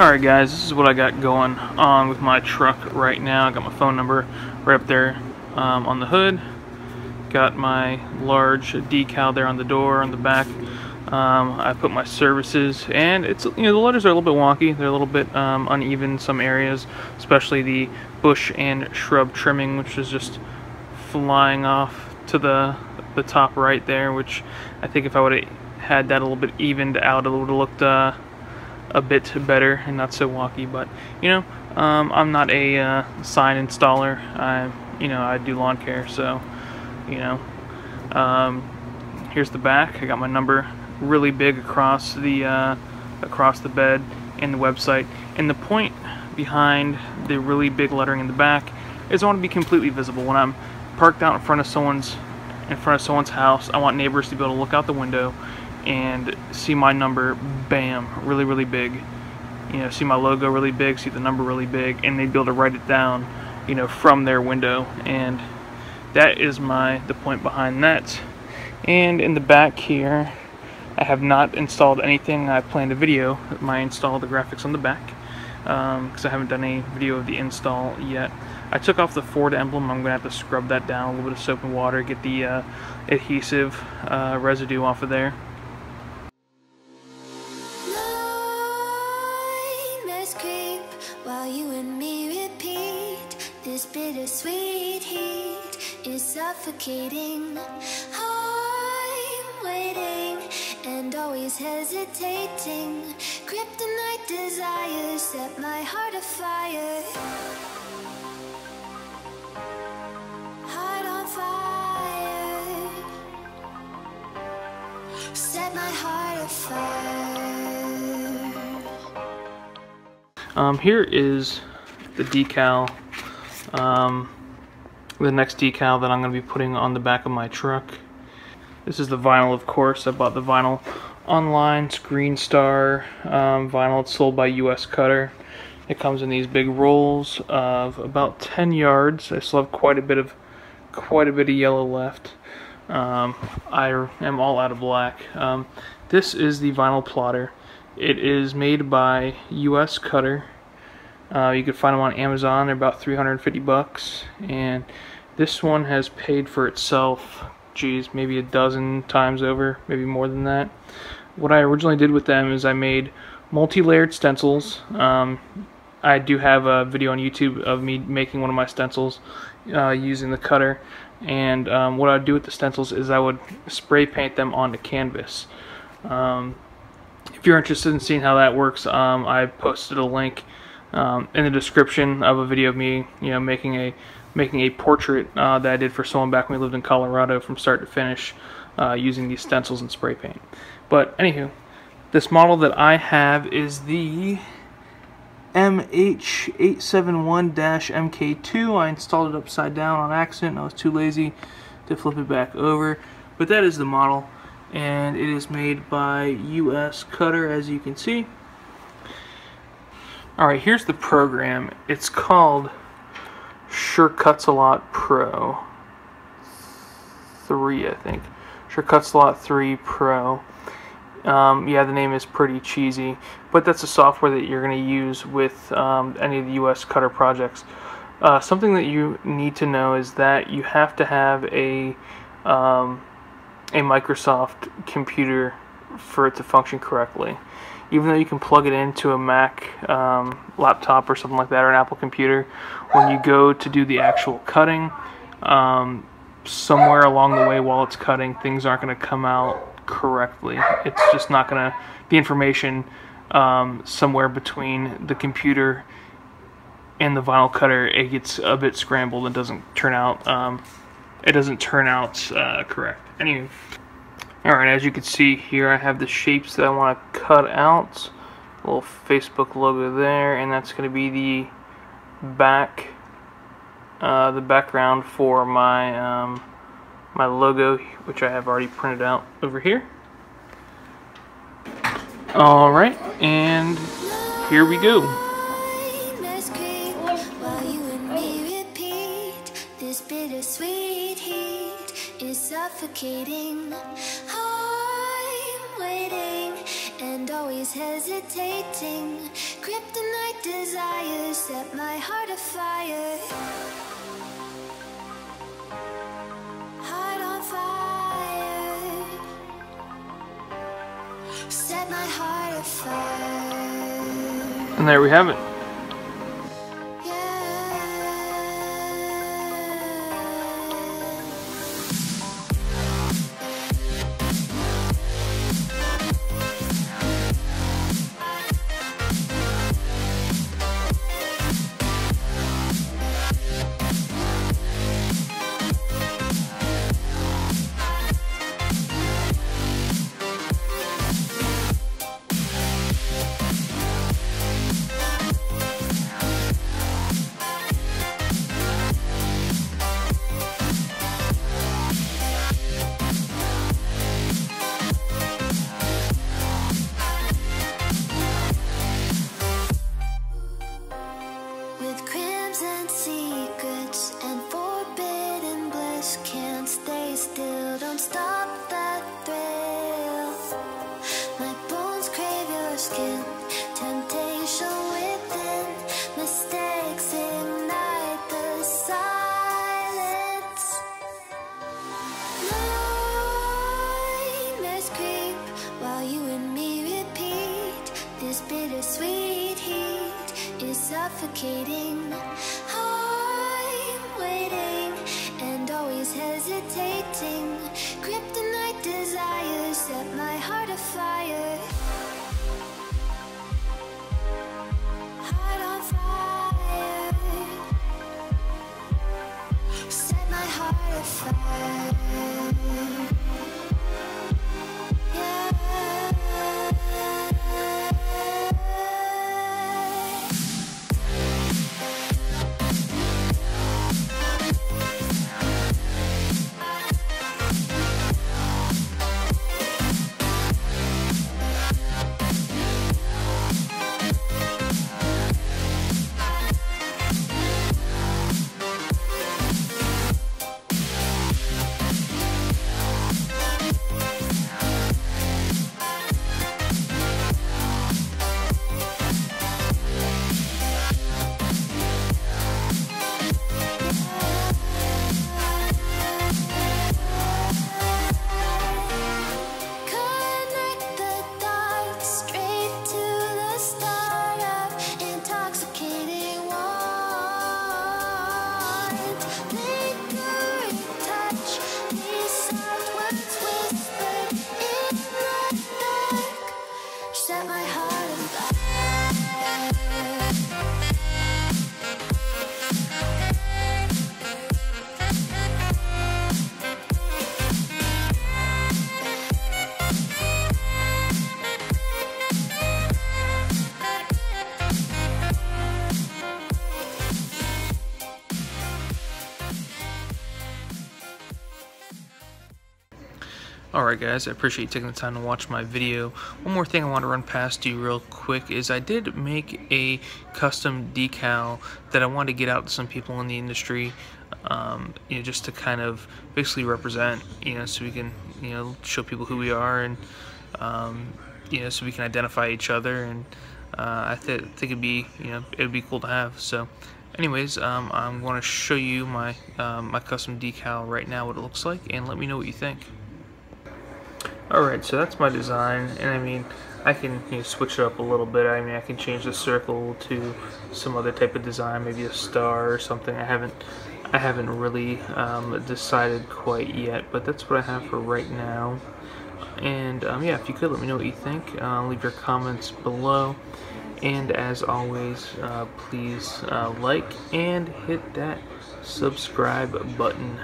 Alright guys, this is what I got going on with my truck right now. I got my phone number right up there on the hood. Got my large decal there on the door, on the back. I put my services, and it's, the letters are a little bit wonky. They're a little bit uneven in some areas, especially the bush and shrub trimming, which is just flying off to the top right there, which I think if I would have had that a little bit evened out, it would have looked a bit better and not so wonky. But I'm not a sign installer. I do lawn care, so here's the back. I got my number really big across the bed and the website, and the point behind the really big lettering in the back is I want to be completely visible. When I'm parked out in front of someone's house, I want neighbors to be able to look out the window and see my number, bam, really, really big. See my logo really big, see the number really big, and they'd be able to write it down, from their window. And that is the point behind that. And in the back here, I have not installed anything. I planned a video of my install the graphics on the back, because I haven't done any video of the install yet. I took off the Ford emblem. I'm going to have to scrub that down, a little bit of soap and water, get the adhesive residue off of there. Creep while you and me repeat. This bittersweet heat is suffocating. I'm waiting and always hesitating. Kryptonite desires set my heart afire. Heart on fire. Set my heart afire. Here is the decal, the next decal that I'm going to be putting on the back of my truck. This is the vinyl, of course. I bought the vinyl online. It's Green Star vinyl. It's sold by US Cutter. It comes in these big rolls of about 10 yards. I still have quite a bit of yellow left. I am all out of black. This is the vinyl plotter. It is made by US Cutter. You can find them on Amazon. They're about 350 bucks, and this one has paid for itself, geez, maybe a dozen times over, maybe more than that. What I originally did with them is I made multi-layered stencils. I do have a video on YouTube of me making one of my stencils using the cutter, and what I would do with the stencils is I would spray paint them onto canvas. If you're interested in seeing how that works, I posted a link in the description of a video of me, making a portrait that I did for someone back when we lived in Colorado from start to finish, using these stencils and spray paint. But anywho, this model that I have is the MH871-MK2. I installed it upside down on accident. I was too lazy to flip it back over, but that is the model. And it is made by US Cutter, as you can see. Alright, here's the program. It's called Sure Cuts a Lot Pro 3, I think. Sure Cuts a Lot 3 Pro. Yeah, the name is pretty cheesy, but that's the software that you're going to use with any of the US Cutter projects. Something that you need to know is that you have to have a Microsoft computer for it to function correctly. Even though you can plug it into a Mac laptop or something like that, or an Apple computer, when you go to do the actual cutting, somewhere along the way while it's cutting, things aren't going to come out correctly. It's just not going to, the information somewhere between the computer and the vinyl cutter, it gets a bit scrambled and doesn't turn out correct. Anyway, alright, as you can see here, I have the shapes that I want to cut out. A little Facebook logo there, and that's going to be the background for my my logo, which I have already printed out over here. Alright, and here we go. Bittersweet heat is suffocating. I'm waiting and always hesitating. Kryptonite desires set my heart afire. Heart on fire. Set my heart afire. And there we have it. With crimson secrets and forbidden bliss, can't stay still, don't stop that thrill. My bones crave your skin, temptation within, mistakes ignite the silence. Nightmares creep while you and me repeat. This bittersweet heat is suffocating. I'm waiting and always hesitating. Kryptonite desires set my heart afire. Heart on fire. Set my heart afire. Set my heart on fire. Alright guys, I appreciate you taking the time to watch my video. One more thing I want to run past you real quick is I did make a custom decal that I wanted to get out to some people in the industry, just to kind of basically represent, so we can, show people who we are, and, so we can identify each other, and I think it'd be, it'd be cool to have. So anyways, I'm going to show you my, my custom decal right now, what it looks like, and let me know what you think. Alright, so that's my design, and I mean, I can switch it up a little bit. I mean, I can change the circle to some other type of design, maybe a star or something. I haven't really decided quite yet, but that's what I have for right now. And yeah, if you could let me know what you think, leave your comments below, and as always, please like and hit that subscribe button.